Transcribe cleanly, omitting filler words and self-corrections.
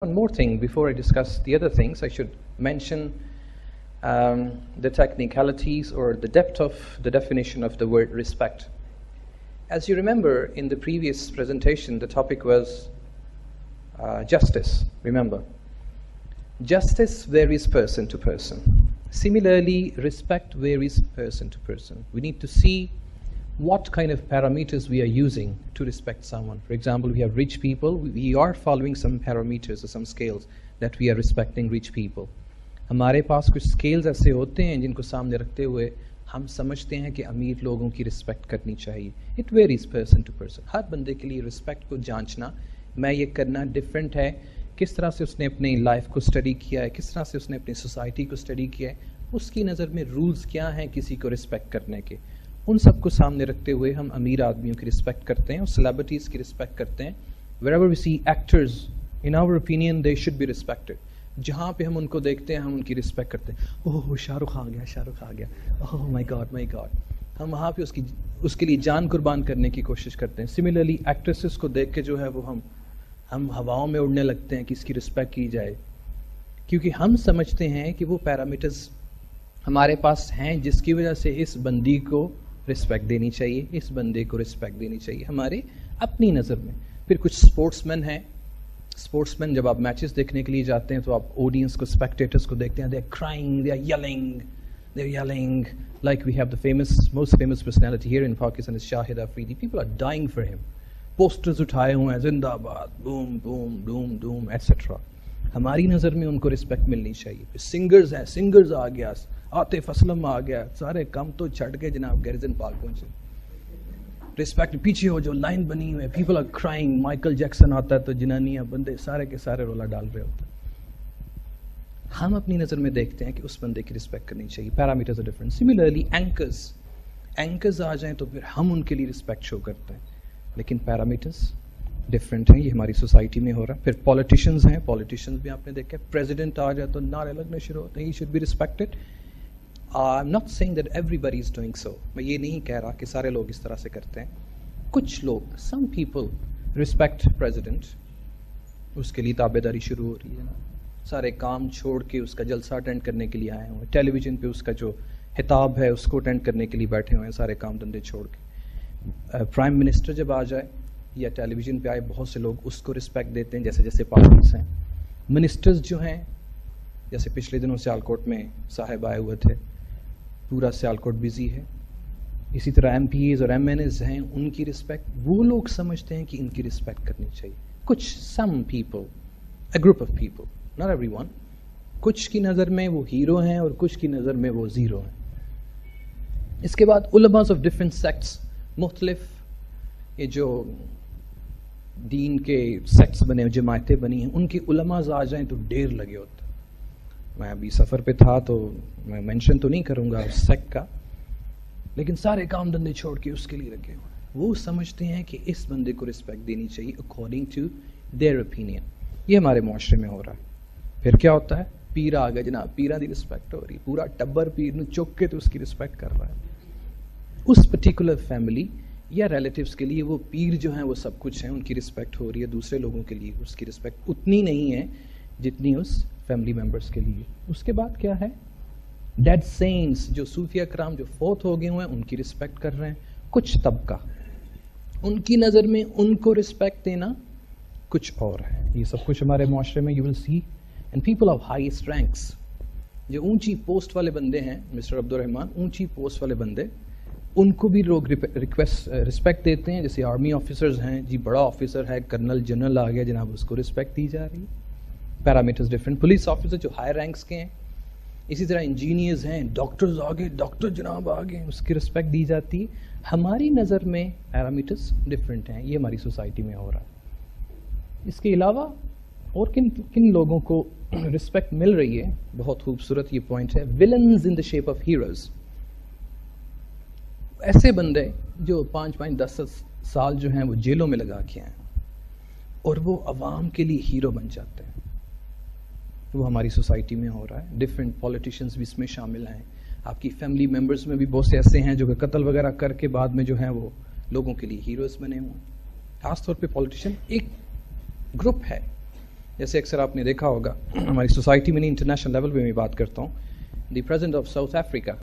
One more thing before I discuss the other things, I should mention the technicalities or the depth of the definition of the word respect. As you remember, in the previous presentation, the topic was justice. Remember, justice varies person to person. Similarly, respect varies person to person. We need to see what kind of parameters we are using to respect someone. For example, we have rich people. We are following some parameters or some scales that we are respecting rich people. हमारे पास कुछ scales ऐसे होते हैं जिनको सामने रखते हुए हम समझते हैं कि अमीर लोगों की रिस्पेक्ट करनी चाहिए. It varies person to person. हर बंदे के लिए रिस्पेक्ट को जांचना, मैं ये करना डिफरेंट है. किस तरह से उसने अपनी लाइफ को स्टडी किया है, किस तरह से उसने अपनी सोसाइटी को स्टडी किया है, उसकी नज़र में रूल्स क्या हैं किसी को रिस्पेक्ट करने के. उन सबको सामने रखते हुए हम अमीर आदमियों की रिस्पेक्ट करते हैं और सेलिब्रिटीज़ की रिस्पेक्ट करते हैं. Wherever we see actors, in our opinion, they should be respected. जहाँ पे हम उनको देखते हैं हम उनकी रिस्पेक्ट करते हैं. ओह शाहरुख आ गया, शाहरुख आ गया, ओह माय गॉड. हम वहाँ पे उसके लिए जान कुर्बान करने की कोशिश करते हैं. सिमिलरली एक्ट्रेसेस को देख के जो है वो हम हवाओं में उड़ने लगते हैं कि इसकी रिस्पेक्ट की जाए, क्योंकि हम समझते हैं कि वो पैरामीटर्स हमारे पास हैं जिसकी वजह से इस बंदी को रिस्पेक्ट देनी चाहिए, इस बंदे को रिस्पेक्ट देनी चाहिए हमारे अपनी नज़र में. फिर कुछ स्पोर्ट्समैन हैं. स्पोर्ट्समैन जब आप मैचेस देखने के लिए जाते हैं तो आप ऑडियंस को, स्पेक्टेटर्स को देखते हैं. They are crying, they are yelling like we have the most famous personality here in Pakistan is Shahid Afridi. People are dying for him. Posters उठाए हुए हैं, जिंदाबाद, boom boom Doom Doom etcetera. हमारी नज़र में उनको रिस्पेक्ट मिलनी चाहिए. सिंगर्स हैं, सिंगर्स आ गया, आतिफ असलम आ गया, सारे कम तो छट के जनाब गैरिजन पार्क पहुंचे. रिस्पेक्ट. पीछे हो जो लाइन बनी हुई है, people are crying. Michael Jackson आता है तो जनानियां बंदे सारे के सारे रोला डाल रहे होते हैं. हम अपनी नज़र में देखते हैं कि उस बंदे की रिस्पेक्ट करनी चाहिए. Parameters are different. Similarly anchors आ जाएं तो फिर हम उनके लिए रिस्पेक्ट शो करते हैं, लेकिन पैरामीटर्स डिफरेंट हैं. ये हमारी सोसाइटी में हो रहा है. फिर पॉलिटिशियंस हैं. पॉलिटिशियंस भी आपने देखा, प्रेसिडेंट आ जाए तो नारे लगने शुरू होते हैं, he should be respected. I am not saying that everybody is doing so. मैं ये नहीं कह रहा कि सारे लोग इस तरह से करते हैं. कुछ लोग, सम पीपल रिस्पेक्ट प्रेसिडेंट, उसके लिए ताबेदारी शुरू हो रही है ना. सारे काम छोड़ के उसका जलसा अटेंड करने के लिए आए हुए हैं. टेलीविज़न पे उसका जो खिताब है उसको अटेंड करने के लिए बैठे हुए हैं, सारे काम धंधे छोड़ के. प्राइम मिनिस्टर जब आ जाए या टेलीविज़न पे आए, बहुत से लोग उसको रिस्पेक्ट देते हैं जैसे जैसे पार्टीज हैं. मिनिस्टर्स जो हैं, जैसे पिछले दिनों सियालकोट में साहब आए हुए थे, पूरा सियालकोट बिजी है. इसी तरह MPs और MNs हैं, उनकी रिस्पेक्ट वो लोग समझते हैं कि इनकी रिस्पेक्ट करनी चाहिए. कुछ some people, a group of people, not everyone. कुछ की नज़र में वो हीरो हैं और कुछ की नज़र में वो ज़ीरो हैं. इसके बाद उलमास ऑफ डिफरेंट सेक्ट्स, मुख्तलिफ ये जो दीन के सेक्ट्स बने, जमायतें बनी हैं, उनके उलमास आ जाएं तो ढेर लगे होते. मैं अभी सफ़र पे था तो मैं मेंशन तो नहीं करूँगा उस सेक्ट का, लेकिन सारे काम धंधे छोड़ के उसके लिए लगे हुए. वो समझते हैं कि इस बंदे को रिस्पेक्ट देनी चाहिए अकॉर्डिंग टू देयर ओपिनियन. ये हमारे मुआशरे में हो रहा है. फिर क्या होता है, पीर आ गया जनाब, पीरा की रिस्पेक्ट हो रही, पूरा टब्बर पीर ने चुक के तो उसकी रिस्पेक्ट कर रहा है. उस पर्टिकुलर फैमिली या रिलेटिव्स के लिए वो पीर जो हैं वो सब कुछ हैं, उनकी रिस्पेक्ट हो रही है. दूसरे लोगों के लिए उसकी रिस्पेक्ट उतनी नहीं है जितनी उस फैमिली मेम्बर्स के लिए. उसके बाद क्या है, डेड सेंट्स, जो सूफिया कराम जो फोत हो गए हुए हैं, उनकी रिस्पेक्ट कर रहे हैं. कुछ तबका, उनकी नज़र में उनको रिस्पेक्ट देना कुछ और है. ये सब कुछ हमारे मुआशरे में you will see. And people of highest ranks, जो ऊंची पोस्ट वाले बंदे हैं, मिस्टर अब्दुर्रहमान, ऊंची पोस्ट वाले बंदे, उनको भी लोग रिस्पेक्ट देते हैं. जैसे आर्मी ऑफिसर्स हैं, जी बड़ा ऑफिसर है, कर्नल जनरल आ गया जनाब, उसको रिस्पेक्ट दी जा रही है. Parameters different. पुलिस ऑफिसर जो हाई रैंक्स के हैं, इसी तरह इंजीनियर्स हैं, डॉक्टर्स आ गए, डॉक्टर जनाब आ गए, उसकी रिस्पेक्ट दी जाती है. हमारी नज़र में पैरामीटर्स डिफरेंट हैं. ये हमारी सोसाइटी में हो रहा है. इसके अलावा और किन किन लोगों को रिस्पेक्ट मिल रही है, बहुत खूबसूरत ये पॉइंट है. Villains in the shape of heroes. ऐसे बंदे जो 5-10 साल जो हैं वो जेलों में लगा के हैं और वो अवाम के लिए हीरो बन जाते हैं. वो हमारी सोसाइटी में हो रहा है. डिफरेंट पॉलिटिशियंस भी इसमें शामिल हैं. आपकी फैमिली मेम्बर्स में भी बहुत से ऐसे हैं जो कि कत्ल वगैरह करके बाद में जो हैं वो लोगों के लिए हीरोज बने हुए हैं. खासतौर पे पॉलिटिशियन एक ग्रुप है जैसे अक्सर आपने देखा होगा हमारी सोसाइटी में नहीं, इंटरनेशनल लेवल पे मैं बात करता हूँ, the president of south Africa